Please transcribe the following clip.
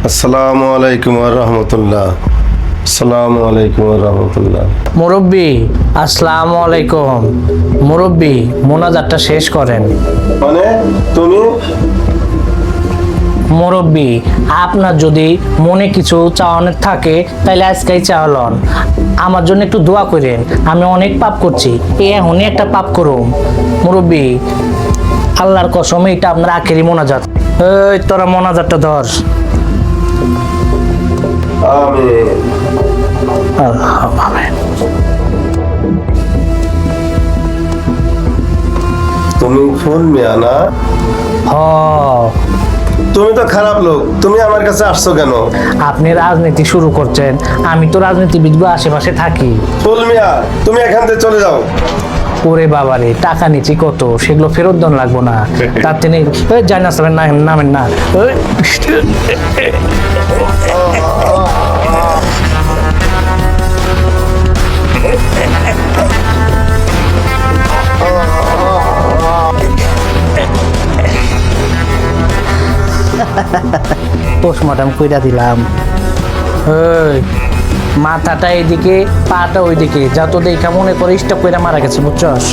আসসালামু আলাইকুম ওয়া রাহমাতুল্লাহ। আসসালামু আলাইকুম ওয়া রাহমাতুল্লাহ। মুরব্বি আসসালামু আলাইকুম। মুরব্বি মোনাজাতটা শেষ করেন। মানে তুমি মুরব্বি আপনার যদি মনে কিছু চাওয়ানোর থাকে তাহলে আজকেই চাওয়ালন। আমার জন্য একটু দোয়া করেন, আমি অনেক পাপ করছি, এখনই একটা পাপ করুন। মুরব্বি আল্লাহর কসম এটা আপনার আখেরি মোনাজাত। এই তোরা মোনাজাতটা ধর। আমিন। আমিন। তুমি ফুল মিয়া না? হ, তুমি তো খারাপ লোক, তুমি আমার কাছে আসছো কেন? আপনি রাজনীতি শুরু করছেন, আমি তো রাজনীতিবিদ আশেপাশে থাকি। ফুল মিয়া, তুমি এখান থেকে চলে যাও। ওরে বাবারে, টাকা নিচ্ছি কত, সেগুলো ফেরত দেন লাগবো না। তার তিনি যাই না সালেন নামেন না। পোস্টমর্টম কইরা দিলাম। এই মাথাটা এদিকে, পাটা ওইদিকে, যা তো দেখা মনে করে স্টপ কইরা মারা গেছে, বুঝছস?